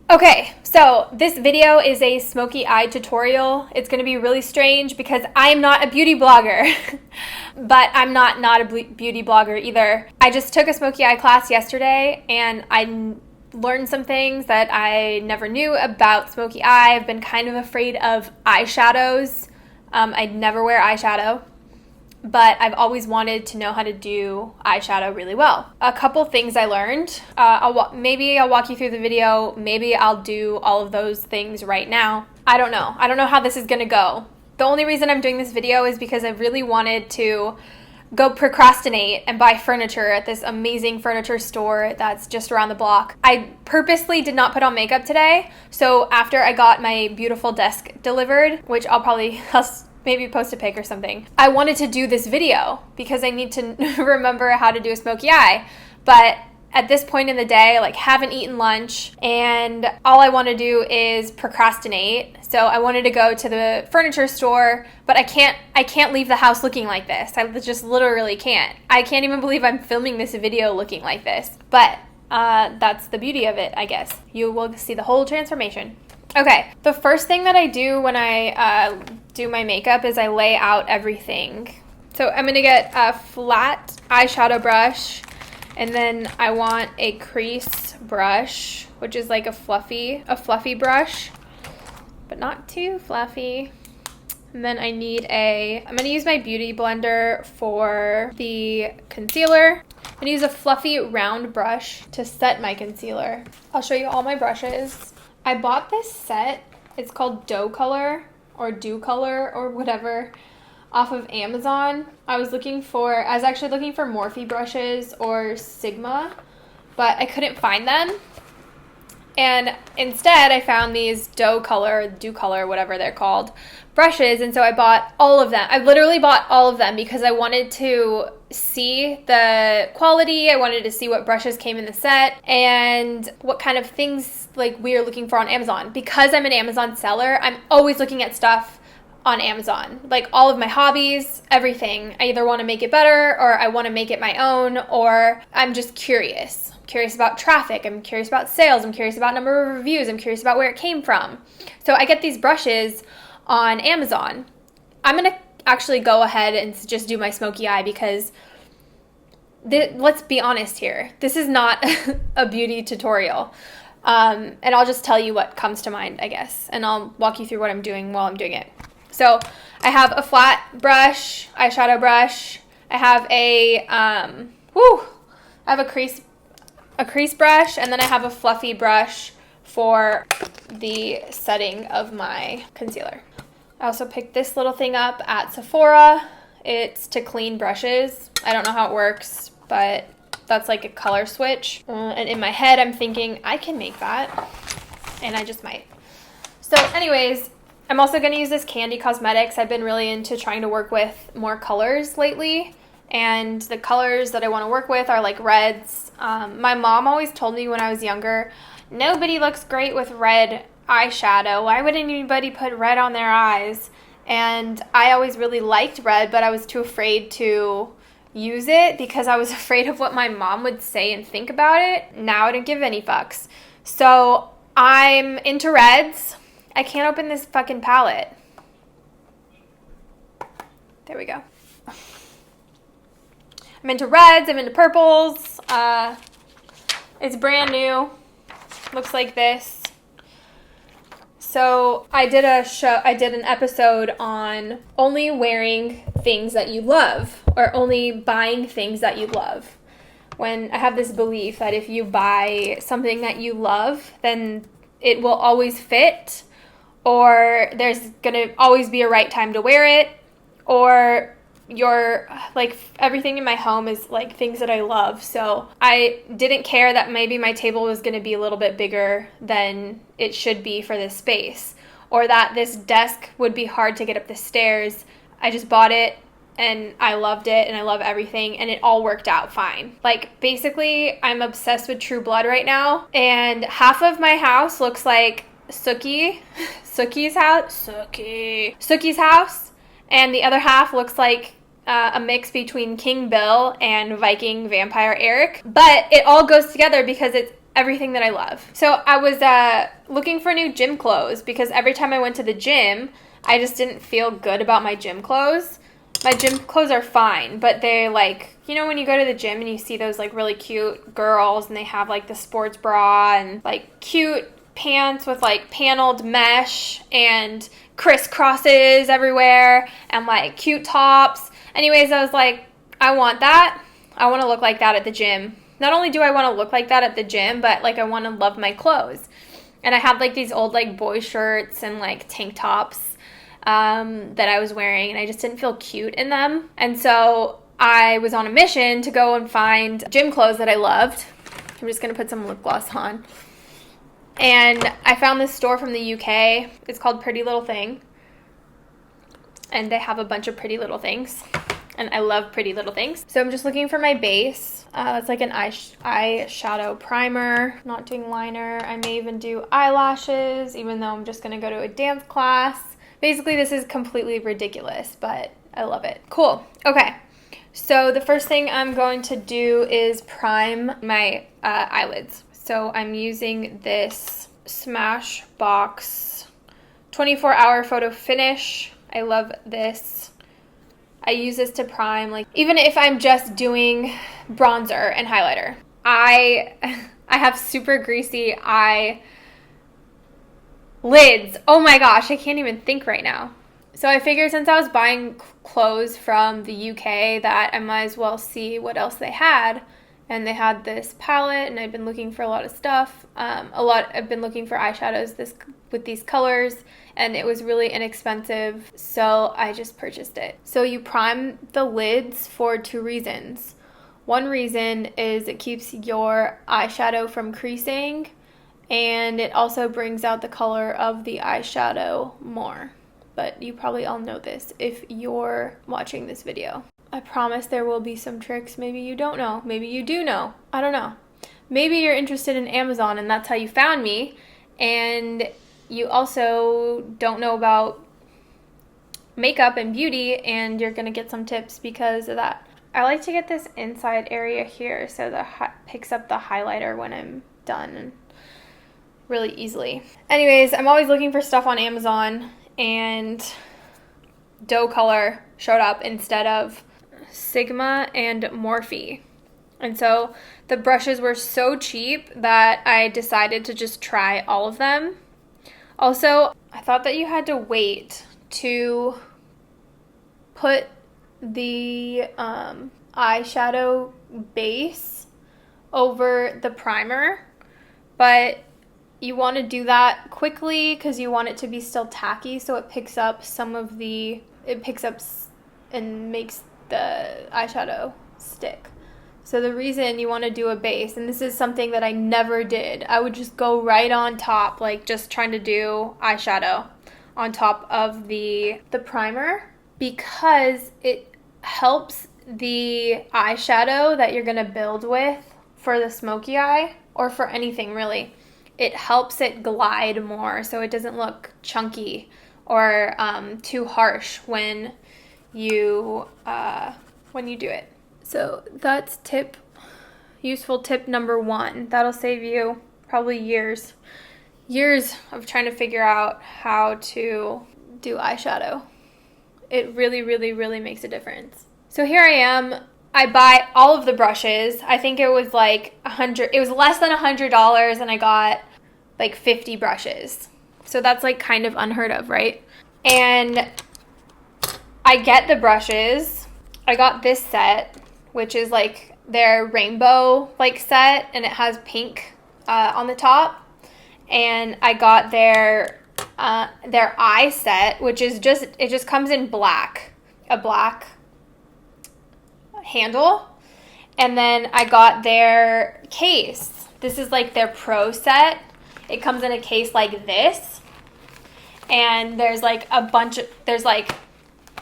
Okay, so this video is a smoky eye tutorial. It's going to be really strange because I am not a beauty blogger, but I'm not a beauty blogger either. I just took a smoky eye class yesterday and I learned some things that I never knew about smoky eye. I've been kind of afraid of eyeshadows. I'd never wear eyeshadow, but I've always wanted to know how to do eyeshadow really well. A couple things I learned. Maybe I'll walk you through the video. Maybe I'll do all of those things right now. I don't know. I don't know how this is gonna go. The only reason I'm doing this video is because I really wanted to go procrastinate and buy furniture at this amazing furniture store that's just around the block. I purposely did not put on makeup today, so after I got my beautiful desk delivered, which I'll maybe post a pic or something, I wanted to do this video because I need to remember how to do a smoky eye. But at this point in the day, haven't eaten lunch and all I want to do is procrastinate. So I wanted to go to the furniture store, but I can't leave the house looking like this. I just literally can't. I can't even believe I'm filming this video looking like this. But that's the beauty of it, I guess. You will see the whole transformation. Okay, the first thing that I do when I do my makeup is I lay out everything. So I'm going to get a flat eyeshadow brush, and then I want a crease brush, which is like a fluffy brush, but not too fluffy. And then I'm going to use my beauty blender for the concealer. I'm going to use a fluffy round brush to set my concealer. I'll show you all my brushes. I bought this set, it's called Docolor or whatever, off of Amazon. I was actually looking for Morphe brushes or Sigma, but I couldn't find them. And instead I found these Docolor, whatever they're called, brushes, and so I bought all of them. I literally bought all of them because I wanted to see the quality. I wanted to see what brushes came in the set and what kind of things we are looking for on Amazon. Because I'm an Amazon seller, I'm always looking at stuff on Amazon. All of my hobbies, everything. I either want to make it better or I want to make it my own, or I'm just curious. Curious about traffic, I'm curious about sales, I'm curious about number of reviews, I'm curious about where it came from. So I get these brushes on Amazon. I'm going to actually go ahead and just do my smoky eye because let's be honest here. This is not a beauty tutorial. And I'll just tell you what comes to mind, I guess. And I'll walk you through what I'm doing while I'm doing it. So I have a flat brush, eyeshadow brush. I have a crease brush, and then I have a fluffy brush for the setting of my concealer. I also picked this little thing up at Sephora. It's to clean brushes. I don't know how it works, but that's like a color switch. And in my head, I'm thinking, I can make that. And I just might. So anyways, I'm also going to use this Candy Cosmetics. I've been really into trying to work with more colors lately. And the colors that I want to work with are like reds. My mom always told me when I was younger, nobody looks great with red eyeshadow. Why would anybody put red on their eyes? And I always really liked red, but I was too afraid to use it because I was afraid of what my mom would say and think about it. Now I don't give any fucks. So I'm into reds. I can't open this fucking palette. There we go. I'm into reds, I'm into purples. It's brand new. Looks like this. So I did an episode on only wearing things that you love or only buying things that you love. When I have this belief that if you buy something that you love, then it will always fit, or there's gonna always be a right time to wear it, or everything in my home is things that I love. So I didn't care that maybe my table was going to be a little bit bigger than it should be for this space, or that this desk would be hard to get up the stairs. I just bought it and I loved it and I love everything and it all worked out fine. Basically, I'm obsessed with True Blood right now, and half of my house looks like Sookie's house, and the other half looks like a mix between King Bill and Viking Vampire Eric. But it all goes together because everything that I love. So I was looking for new gym clothes because every time I went to the gym, I just didn't feel good about my gym clothes. My gym clothes are fine, but they're like, you know when you go to the gym and you see those like really cute girls and they have like the sports bra and like cute pants with like paneled mesh and crisscrosses everywhere and like cute tops. Anyways, I was like, I want that. I want to look like that at the gym. Not only do I want to look like that at the gym, but like I want to love my clothes. And I had like these old like boy shirts and like tank tops that I was wearing, and I just didn't feel cute in them. And so I was on a mission to go and find gym clothes that I loved. I'm just going to put some lip gloss on. And I found this store from the UK. It's called Pretty Little Thing. And they have a bunch of pretty little things. And I love pretty little things. So I'm just looking for my base. It's like an eyeshadow primer. Not doing liner. I may even do eyelashes, even though I'm just going to go to a dance class. Basically, this is completely ridiculous, but I love it. Cool. Okay. So the first thing I'm going to do is prime my eyelids. So I'm using this Smashbox 24-hour photo finish. I love this. I use this to prime, like, even if I'm just doing bronzer and highlighter. I have super greasy eyelids. Oh my gosh, I can't even think right now. So I figured since I was buying clothes from the UK that I might as well see what else they had. And they had this palette, and I've been looking for a lot of stuff. I've been looking for eyeshadows with these colors, and it was really inexpensive, so I just purchased it. So you prime the lids for 2 reasons. One reason is it keeps your eyeshadow from creasing, and it also brings out the color of the eyeshadow more. But you probably all know this if you're watching this video. I promise there will be some tricks. Maybe you don't know. Maybe you do know. I don't know. Maybe you're interested in Amazon and that's how you found me. And you also don't know about makeup and beauty, and you're going to get some tips because of that. I like to get this inside area here so that picks up the highlighter when I'm done really easily. Anyways, I'm always looking for stuff on Amazon, and Docolor showed up instead of Sigma and Morphe. And so the brushes were so cheap that I decided to just try all of them. Also, I thought that you had to wait to put the eyeshadow base over the primer, but you want to do that quickly because you want it to be still tacky, so it picks up and makes the eyeshadow stick. So the reason you want to do a base, and this is something that I never did, I would just go right on top, like just trying to do eyeshadow on top of the primer, because it helps the eyeshadow that you're going to build with for the smoky eye, or for anything really. It helps it glide more so it doesn't look chunky or too harsh when you do it. So that's useful tip number 1. That'll save you probably years of trying to figure out how to do eyeshadow. It really, really, really makes a difference. So here I am. I buy all of the brushes. I think it was like it was less than $100, and I got like 50 brushes. So that's like kind of unheard of, right? And I get the brushes. I got this set, which is like their rainbow like set, and it has pink on the top. And I got their eye set, which is it just comes in black, a black handle. And then I got their case. This is like their pro set. It comes in a case like this, and there's like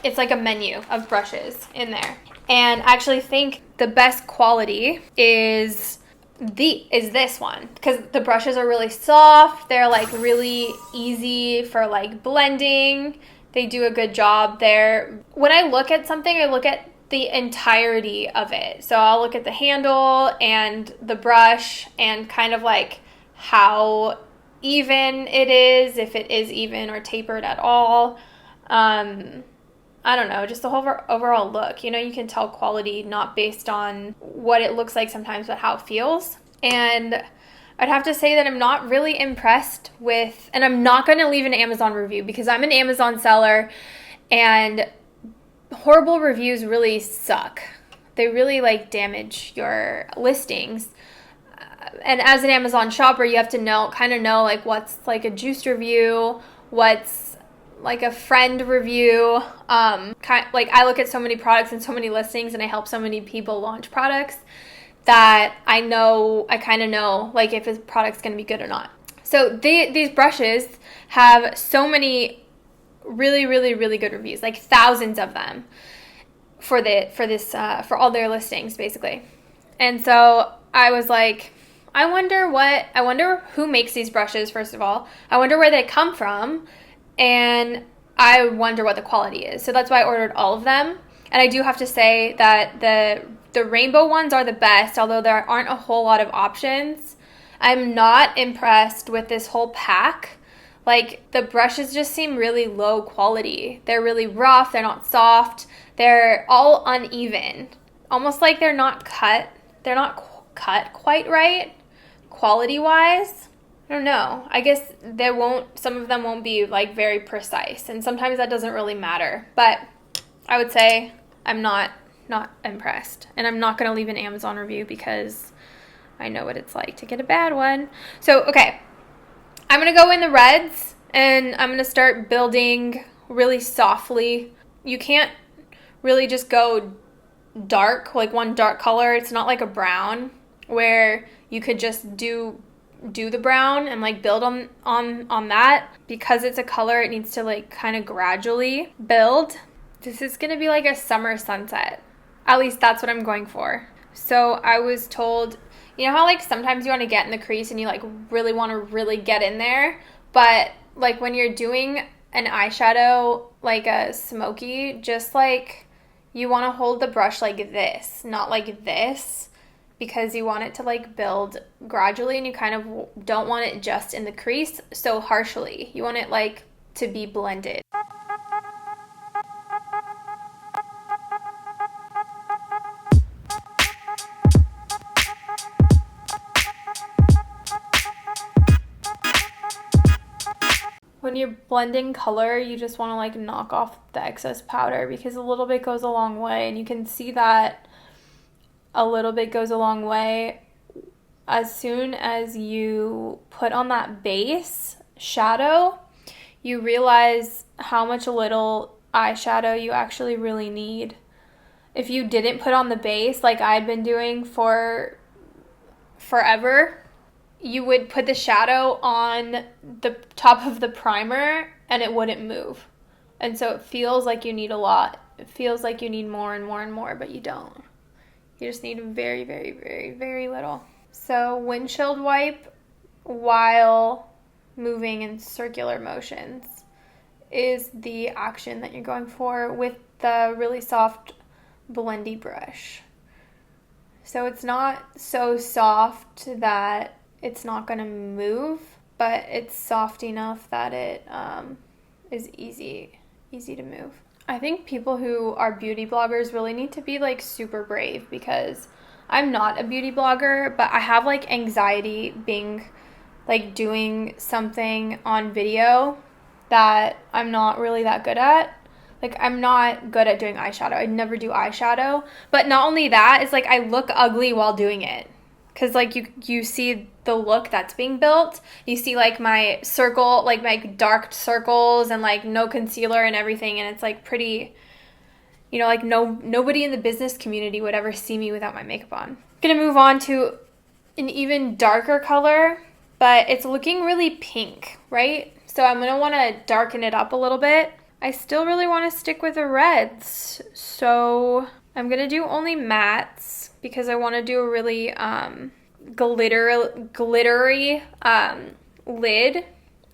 it's like a menu of brushes in there. And I actually think the best quality is this one, because the brushes are really soft. They're like really easy for like blending. They do a good job there. When I look at something, I look at the entirety of it. So I'll look at the handle and the brush and kind of like how even it is, if it is even or tapered at all. I don't know, just the whole overall look. You know, you can tell quality not based on what it looks like sometimes, but how it feels. And I'd have to say that I'm not really impressed with, and I'm not going to leave an Amazon review because I'm an Amazon seller and horrible reviews really suck. They really like damage your listings. And as an Amazon shopper, you have to know like what's like a juice review, what's like a friend review. Like I look at so many products and so many listings and I help so many people launch products that I kind of know like if a product's going to be good or not. So these brushes have so many really, really, really good reviews, like thousands of them for all their listings basically. And so I was like, I wonder who makes these brushes, first of all. I wonder where they come from. And I wonder what the quality is. So that's why I ordered all of them. And I do have to say that the rainbow ones are the best, although there aren't a whole lot of options. I'm not impressed with this whole pack. Like, the brushes just seem really low quality. They're really rough. They're not soft. They're all uneven. Almost like they're not cut. They're not cut quite right, quality-wise. I don't know. I guess some of them won't be like very precise, and sometimes that doesn't really matter. But I would say I'm not impressed, and I'm not going to leave an Amazon review because I know what it's like to get a bad one. So, okay. I'm going to go in the reds, and I'm going to start building really softly. You can't really just go dark, like one dark color. It's not like a brown where you could just do the brown and like build on that. Because it's a color, it needs to like kind of gradually build. This is gonna be like a summer sunset. At least that's what I'm going for. So I was told, you know how like sometimes you want to get in the crease and you like really want to really get in there, but like when you're doing an eyeshadow like a smoky, just like you want to hold the brush like this, not like this, because you want it to like build gradually and you kind of don't want it just in the crease so harshly. You want it like to be blended. When you're blending color, you just want to like knock off the excess powder because a little bit goes a long way, and you can see that a little bit goes a long way. As soon as you put on that base shadow, you realize how much little eyeshadow you actually really need. If you didn't put on the base like I'd been doing for forever, you would put the shadow on the top of the primer and it wouldn't move. And so it feels like you need a lot. It feels like you need more and more and more, but you don't. You just need very, very, very, very little. So windshield wipe while moving in circular motions is the action that you're going for with the really soft blendy brush. So it's not so soft that it's not going to move, but it's soft enough that it is easy to move. I think people who are beauty bloggers really need to be like super brave, because I'm not a beauty blogger, but I have like anxiety being like doing something on video that I'm not really that good at. Like, I'm not good at doing eyeshadow. I never do eyeshadow. But not only that, it's like I look ugly while doing it. Because, like, you see the look that's being built. You see, like, my circle, like, my dark circles and, like, no concealer and everything. And it's, like, pretty, you know, like, nobody in the business community would ever see me without my makeup on. I'm going to move on to an even darker color. But it's looking really pink, right? So I'm going to want to darken it up a little bit. I still really want to stick with the reds, so I'm going to do only mattes because I want to do a really glittery lid.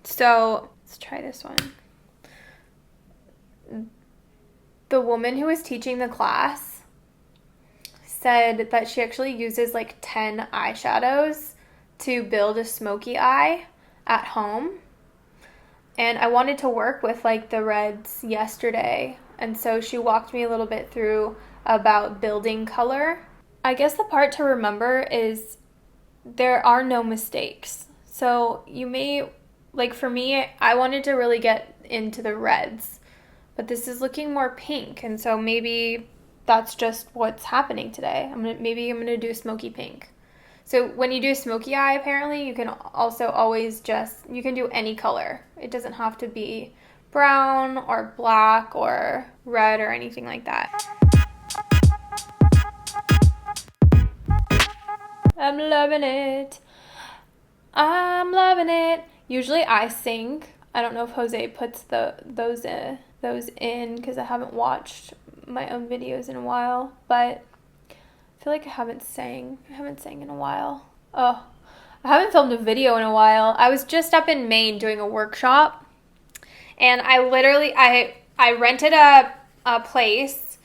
So let's try this one. The woman who was teaching the class said that she actually uses like 10 eyeshadows to build a smoky eye at home. And I wanted to work with like the reds yesterday. And so she walked me a little bit through about building color. I guess the part to remember is there are no mistakes. So you may, like for me, I wanted to really get into the reds, but this is looking more pink. And so maybe that's just what's happening today. Maybe I'm gonna do smoky pink. So when you do a smoky eye, apparently you can also always you can do any color. It doesn't have to be brown or black or red or anything like that. I'm loving it. I'm loving it. Usually I sing. I don't know if Jose puts those in because I haven't watched my own videos in a while, but I feel like I haven't sang in a while. Oh, I haven't filmed a video in a while. I was just up in Maine doing a workshop, and I rented a place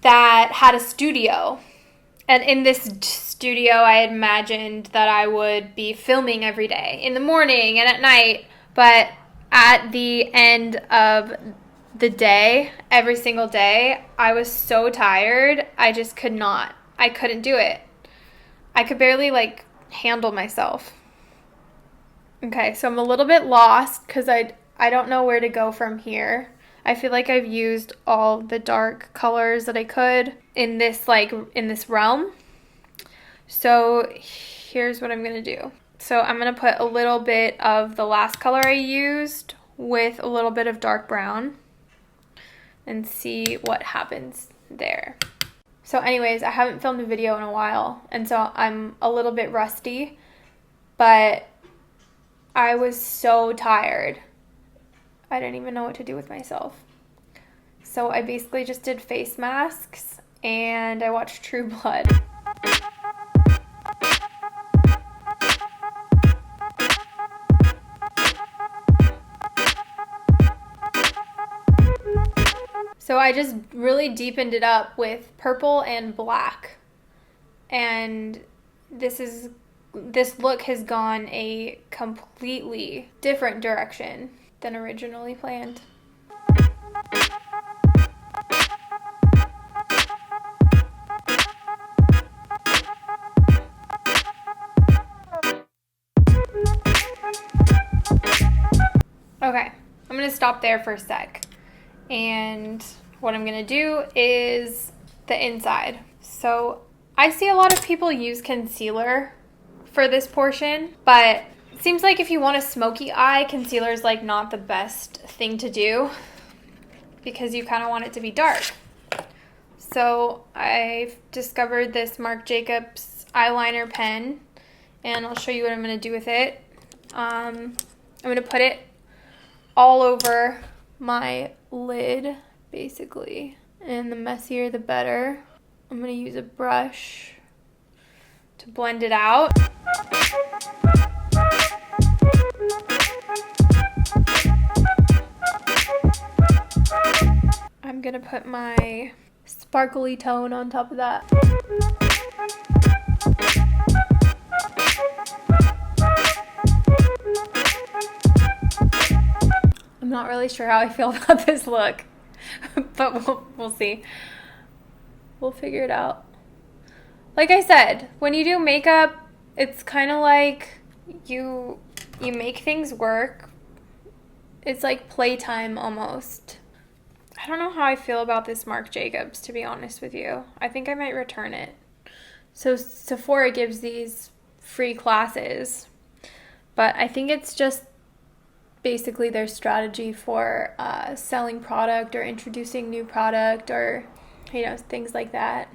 that had a studio. And in this studio, I had imagined that I would be filming every day, in the morning and at night. But at the end of the day, every single day, I was so tired. I just could not. I couldn't do it. I could barely handle myself. Okay, so I'm a little bit lost because I don't know where to go from here. I feel like I've used all the dark colors that I could in this realm. So here's what I'm going to do. So I'm going to put a little bit of the last color I used with a little bit of dark brown and see what happens there. So anyways, I haven't filmed a video in a while, and so I'm a little bit rusty, but I was so tired. I didn't even know what to do with myself. So I basically just did face masks and I watched True Blood. So I just really deepened it up with purple and black. And this look has gone a completely different direction than originally planned. Okay, I'm going to stop there for a sec. And what I'm going to do is the inside. So I see a lot of people use concealer for this portion, but it seems like if you want a smoky eye, concealer is not the best thing to do because you kind of want it to be dark. So I've discovered this Marc Jacobs eyeliner pen, and I'll show you what I'm going to do with it. I'm going to put it all over my lid, basically. And the messier, the better. I'm going to use a brush to blend it out. I'm going to put my sparkly tone on top of that. I'm not really sure how I feel about this look, but we'll see. We'll figure it out. Like I said, when you do makeup, it's kind of like you make things work. It's like playtime almost. I don't know how I feel about this Marc Jacobs, to be honest with you. I think I might return it. So Sephora gives these free classes, but I think it's just basically their strategy for selling product or introducing new product or things like that,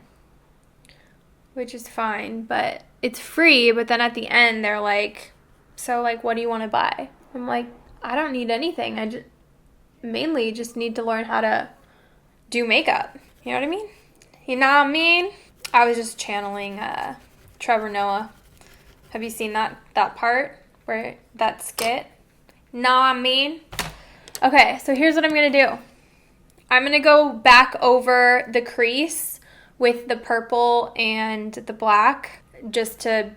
which is fine, but it's free. But then at the end they're like, so what do you want to buy? I'm like, I don't need anything. I mainly just need to learn how to do makeup. You know what I mean? You know what I mean? I was just channeling Trevor Noah. Have you seen that part where that skit? Know what I mean? Okay, so here's what I'm going to do. I'm going to go back over the crease with the purple and the black just to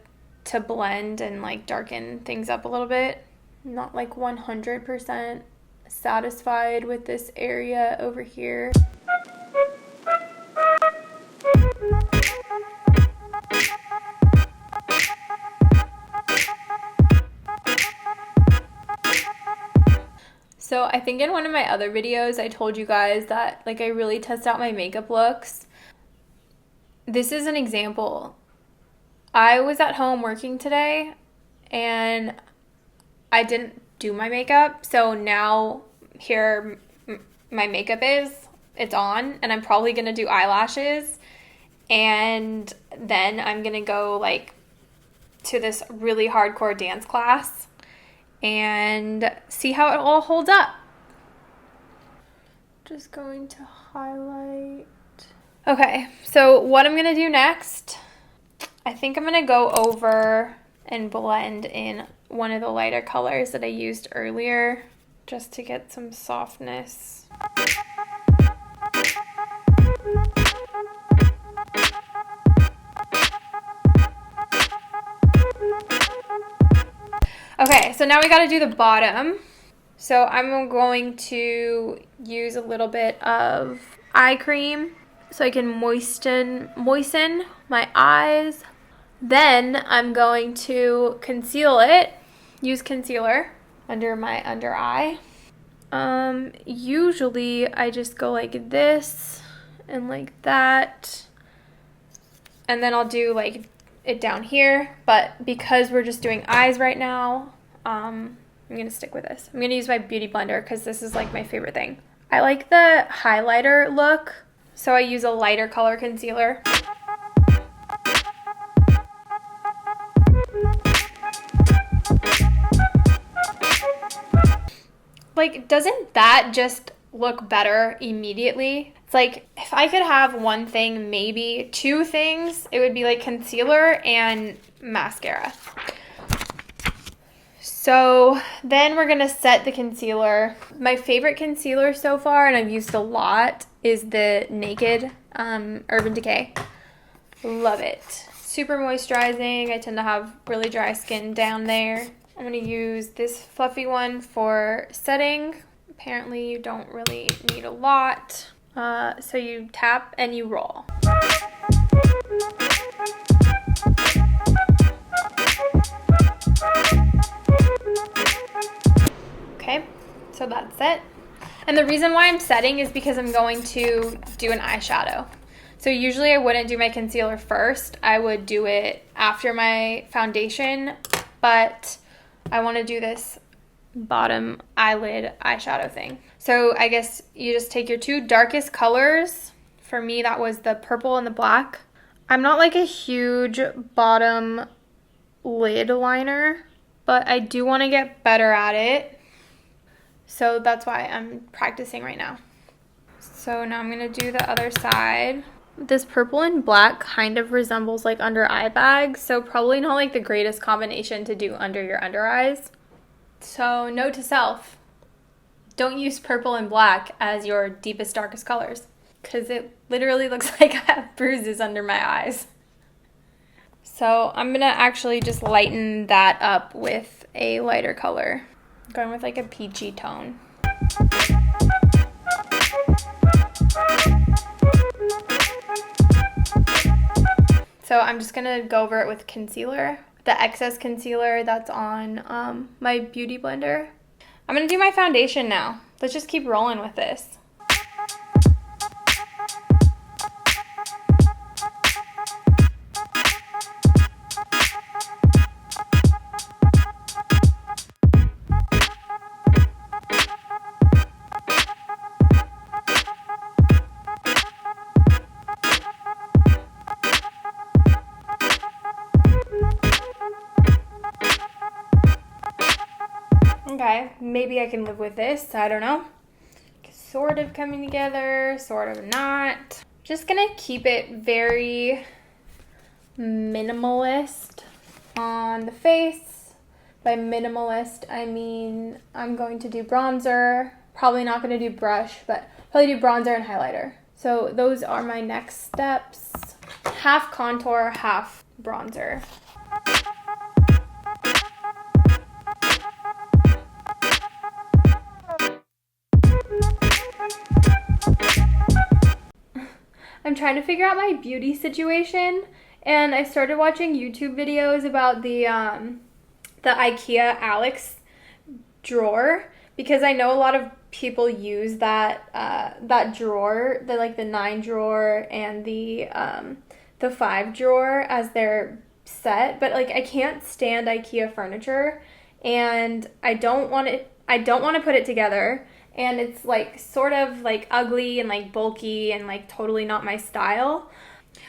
blend and like darken things up a little bit. I'm not like 100% satisfied with this area over here. So I think in one of my other videos I told you guys that like I really test out my makeup looks. This is an example. I was at home working today and I didn't do my makeup, so now here my makeup is, it's on, and I'm probably gonna do eyelashes, and then I'm gonna go like to this really hardcore dance class and see how it all holds up. Just going to highlight. Okay, so what I'm gonna do next, I think I'm gonna go over and blend in one of the lighter colors that I used earlier just to get some softness. Okay, so now we gotta do the bottom. So I'm going to use a little bit of eye cream so I can moisten my eyes. Then I'm going to conceal it, use concealer under my under eye. Usually I just go like this and like that, and then I'll do like it down here, but because we're just doing eyes right now, I'm gonna stick with this. I'm gonna use my beauty blender because this is like my favorite thing. I like the highlighter look, so I use a lighter color concealer. Like, doesn't that just look better immediately? It's like, if I could have one thing, maybe two things, it would be like concealer and mascara. So then we're gonna set the concealer. My favorite concealer so far, and I've used a lot, is the Naked Urban Decay. Love it. Super moisturizing. I tend to have really dry skin down there. I'm going to use this fluffy one for setting. Apparently you don't really need a lot. So you tap and you roll. Okay, so that's it. And the reason why I'm setting is because I'm going to do an eyeshadow. So usually I wouldn't do my concealer first. I would do it after my foundation, but I want to do this bottom eyelid eyeshadow thing. So I guess you just take your two darkest colors. For me, that was the purple and the black. I'm not like a huge bottom lid liner, but I do want to get better at it. So that's why I'm practicing right now. So now I'm going to do the other side. This purple and black kind of resembles like under eye bags, so probably not like the greatest combination to do under your under eyes. So note to self, don't use purple and black as your deepest, darkest colors, because it literally looks like I have bruises under my eyes. So I'm gonna actually just lighten that up with a lighter color. I'm going with like a peachy tone. So I'm just going to go over it with concealer, the excess concealer that's on my beauty blender. I'm going to do my foundation now. Let's just keep rolling with this. Okay, maybe I can live with this. I don't know. Sort of coming together, sort of not. Just gonna keep it very minimalist on the face. By minimalist, I mean I'm going to do bronzer. Probably not gonna do brush, but probably do bronzer and highlighter. So those are my next steps. Half contour, half bronzer. I'm trying to figure out my beauty situation, and I started watching YouTube videos about the IKEA Alex drawer, because I know a lot of people use that drawer, the 9 drawer and the 5 drawer as their set, but like I can't stand IKEA furniture, and I don't want to put it together, and it's like sort of like ugly and like bulky and like totally not my style.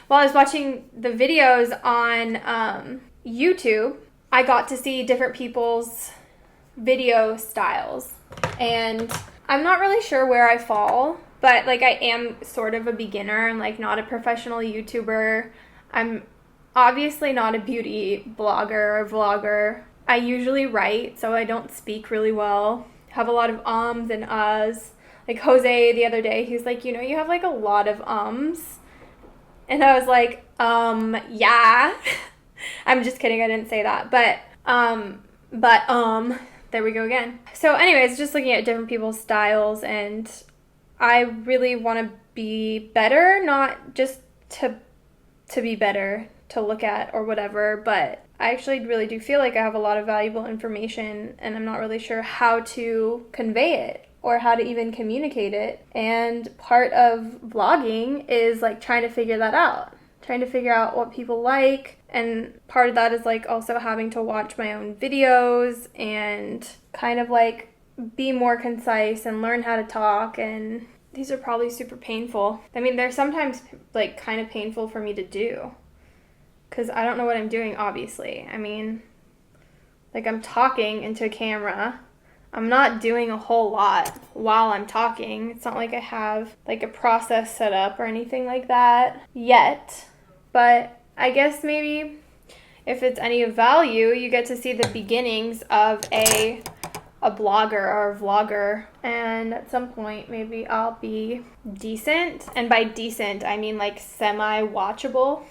While I was watching the videos on YouTube, I got to see different people's video styles, and I'm not really sure where I fall, but like I am sort of a beginner. I'm like not a professional YouTuber. I'm obviously not a beauty blogger or vlogger. I usually write, so I don't speak really well. Have a lot of ums and uhs. Like Jose the other day, he's like, you have like a lot of ums. And I was like, yeah. I'm just kidding, I didn't say that. But there we go again. So anyways, just looking at different people's styles, and I really want to be better, not just to be better to look at or whatever, but I actually really do feel like I have a lot of valuable information, and I'm not really sure how to convey it or how to even communicate it. And part of vlogging is like trying to figure that out, trying to figure out what people like. And part of that is like also having to watch my own videos and kind of like be more concise and learn how to talk. And these are probably super painful. I mean, they're sometimes like kind of painful for me to do, because I don't know what I'm doing, obviously. I mean, like I'm talking into a camera. I'm not doing a whole lot while I'm talking. It's not like I have like a process set up or anything like that yet. But I guess maybe if it's any of value, you get to see the beginnings of a blogger or a vlogger. And at some point, maybe I'll be decent. And by decent, I mean like semi-watchable.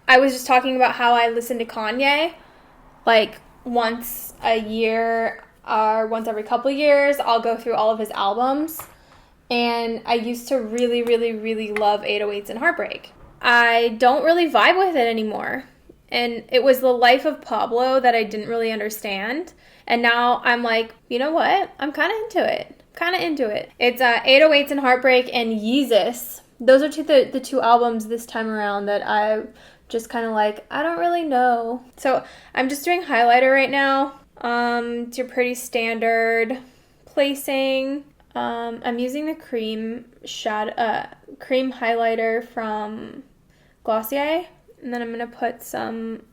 I was just talking about how I listen to Kanye like once a year or once every couple years. I'll go through all of his albums, and I used to really, really, really love 808s and Heartbreak. I don't really vibe with it anymore, and it was the life of Pablo that I didn't really understand, and now I'm like, you know what? I'm kind of into it. It's 808s and Heartbreak and Yeezus. Those are the two albums this time around that I just kind of like, I don't really know. So I'm just doing highlighter right now. It's your pretty standard placing. I'm using the cream highlighter from Glossier, and then I'm gonna put some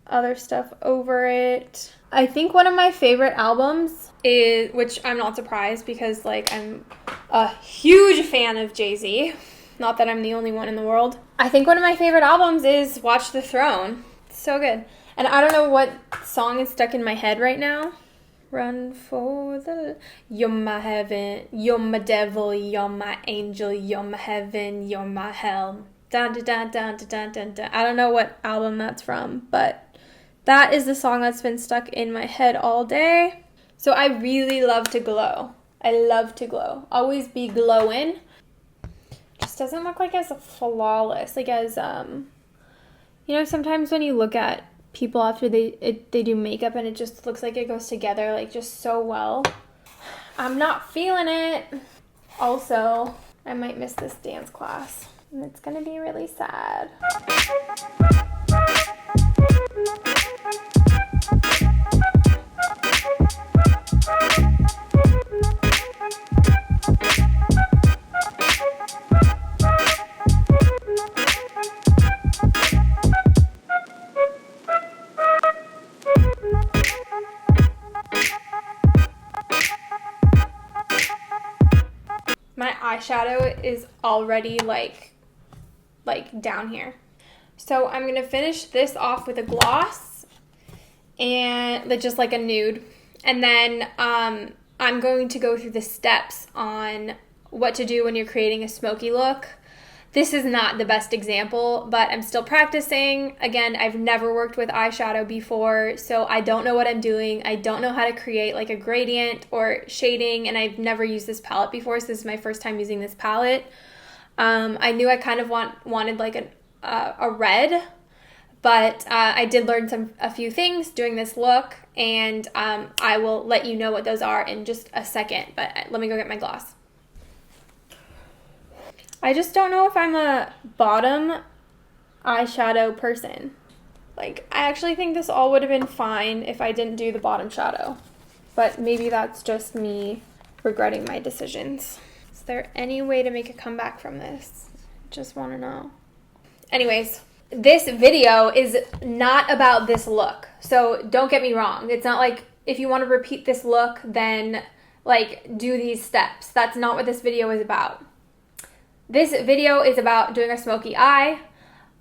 other stuff over it. I think one of my favorite albums is, which I'm not surprised because like I'm a huge fan of Jay-Z. Not that I'm the only one in the world. I think one of my favorite albums is Watch the Throne. It's so good. And I don't know what song is stuck in my head right now. Run for the... You're my heaven, you're my devil, you're my angel, you're my heaven, you're my hell. Dun, dun, dun, dun, dun, dun, dun. I don't know what album that's from, but that is the song that's been stuck in my head all day. So I really love to glow. I love to glow. Always be glowing. Just doesn't look like as flawless. Like as, sometimes when you look at people after they do makeup and it just looks like it goes together like just so well. I'm not feeling it. Also, I might miss this dance class, and it's gonna be really sad. My eyeshadow is already like down here. So I'm going to finish this off with a gloss and just like a nude. And then I'm going to go through the steps on what to do when you're creating a smoky look. This is not the best example, but I'm still practicing. Again, I've never worked with eyeshadow before, so I don't know what I'm doing. I don't know how to create like a gradient or shading, and I've never used this palette before, so this is my first time using this palette. I knew I kind of wanted like a red, but I did learn a few things doing this look, and I will let you know what those are in just a second, but let me go get my gloss. I just don't know if I'm a bottom eyeshadow person. Like, I actually think this all would have been fine if I didn't do the bottom shadow, but maybe that's just me regretting my decisions. Is there any way to make a comeback from this? Just want to know. Anyways, this video is not about this look, so don't get me wrong. It's not like if you want to repeat this look, then like do these steps. That's not what this video is about. This video is about doing a smoky eye.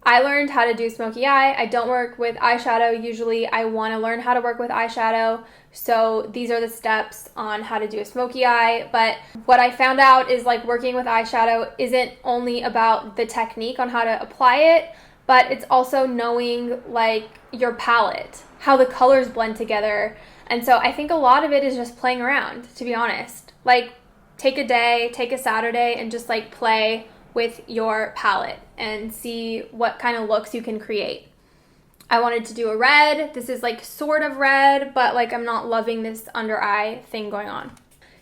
I learned how to do smoky eye. I don't work with eyeshadow usually. I want to learn how to work with eyeshadow. So these are the steps on how to do a smoky eye. But what I found out is like working with eyeshadow isn't only about the technique on how to apply it, but it's also knowing like your palette, how the colors blend together. And so I think a lot of it is just playing around, to be honest. Like, take a day, take a Saturday, and just like play with your palette and see what kind of looks you can create. I wanted to do a red. This is like sort of red, but like I'm not loving this under eye thing going on.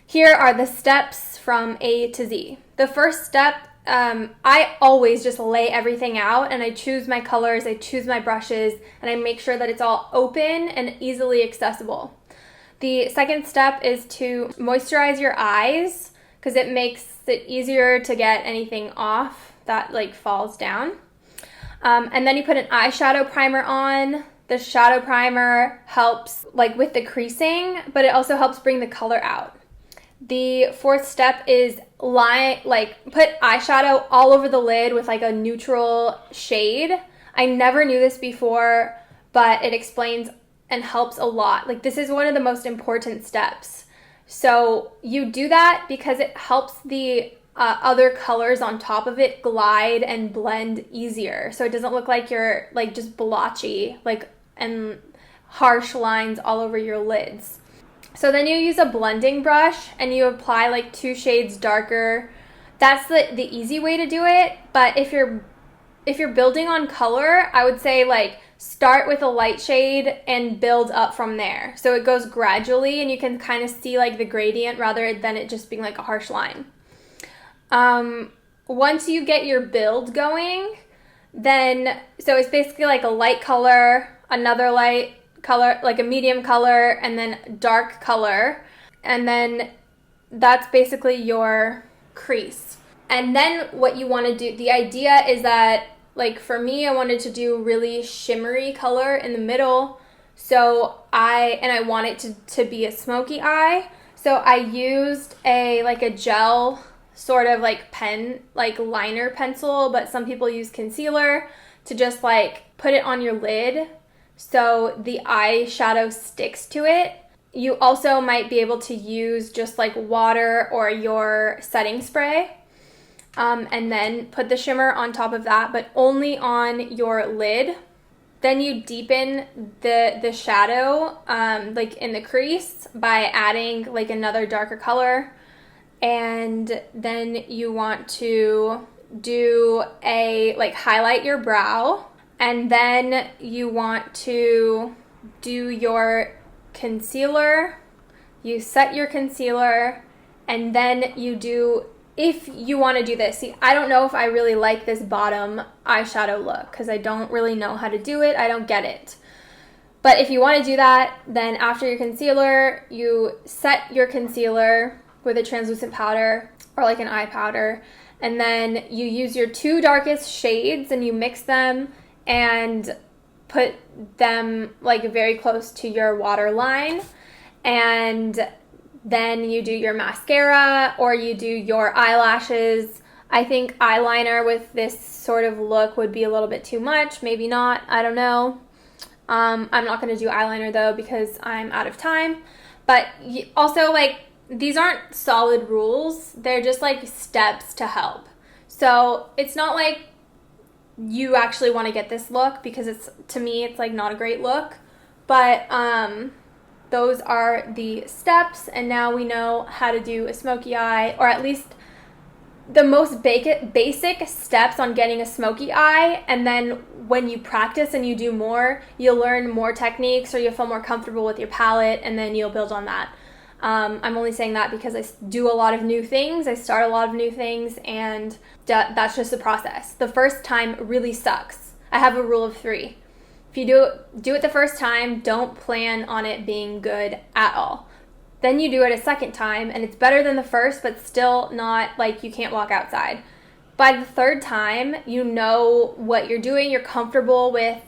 Here are the steps from A to Z. The first step, I always just lay everything out and I choose my colors, I choose my brushes, and I make sure that it's all open and easily accessible. The second step is to moisturize your eyes because it makes it easier to get anything off that like falls down. And then you put an eyeshadow primer on. The shadow primer helps like with the creasing, but it also helps bring the color out. The fourth step is put eyeshadow all over the lid with like a neutral shade. I never knew this before, but it explains and helps a lot. Like, this is one of the most important steps. So you do that because it helps the other colors on top of it glide and blend easier. So it doesn't look like you're like just blotchy, like, and harsh lines all over your lids. So then you use a blending brush and you apply like 2 shades darker. That's the easy way to do it. But if you're building on color, I would say like start with a light shade and build up from there. So it goes gradually and you can kind of see like the gradient rather than it just being like a harsh line. Once you get your build going, then, so it's basically like a light color, another light color, like a medium color, and then dark color. And then that's basically your crease. And then what you want to do, the idea is that, like for me, I wanted to do really shimmery color in the middle. So I want it to be a smoky eye. So I used a gel sort of like pen, like liner pencil, but some people use concealer to just like put it on your lid so the eyeshadow sticks to it. You also might be able to use just like water or your setting spray. And then put the shimmer on top of that, but only on your lid. Then you deepen the shadow, like in the crease, by adding like another darker color. And then you want to do highlight your brow. And then you want to do your concealer. You set your concealer, and then you do, if you want to do this, see, I don't know if I really like this bottom eyeshadow look because I don't really know how to do it. I don't get it. But if you want to do that, then after your concealer, you set your concealer with a translucent powder or like an eye powder. And then you use your 2 darkest shades and you mix them and put them like very close to your waterline. And then you do your mascara or you do your eyelashes. I think eyeliner with this sort of look would be a little bit too much. Maybe not. I don't know. I'm not going to do eyeliner though because I'm out of time. But also, like, these aren't solid rules. They're just like steps to help. So it's not like you actually want to get this look, because to me it's like not a great look, but those are the steps, and now we know how to do a smoky eye, or at least the most basic steps on getting a smoky eye. And then when you practice and you do more, you'll learn more techniques, or you'll feel more comfortable with your palette, and then you'll build on that. I'm only saying that because I do a lot of new things. I start a lot of new things, and that's just the process. The first time really sucks. I have a rule of 3. If you do it the first time, don't plan on it being good at all. Then you do it a second time, and it's better than the first, but still not like you can't walk outside. By the third time, you know what you're doing. You're comfortable with,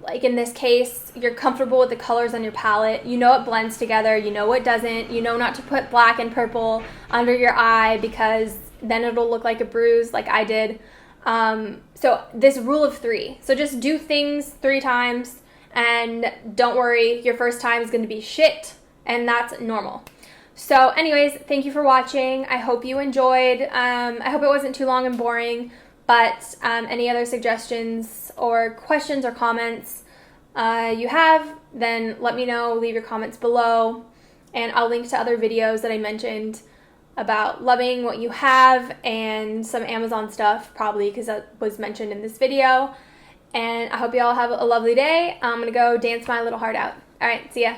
like in this case, you're comfortable with the colors on your palette. You know what blends together. You know what doesn't. You know not to put black and purple under your eye, because then it'll look like a bruise like I did. So this rule of 3. So just do things 3 times, and don't worry, your first time is going to be shit, and that's normal. So anyways, thank you for watching. I hope you enjoyed. I hope it wasn't too long and boring, but any other suggestions or questions or comments you have, then let me know. Leave your comments below, and I'll link to other videos that I mentioned about loving what you have, and some Amazon stuff probably, because that was mentioned in this video. And I hope you all have a lovely day. I'm gonna go dance my little heart out. All right, see ya.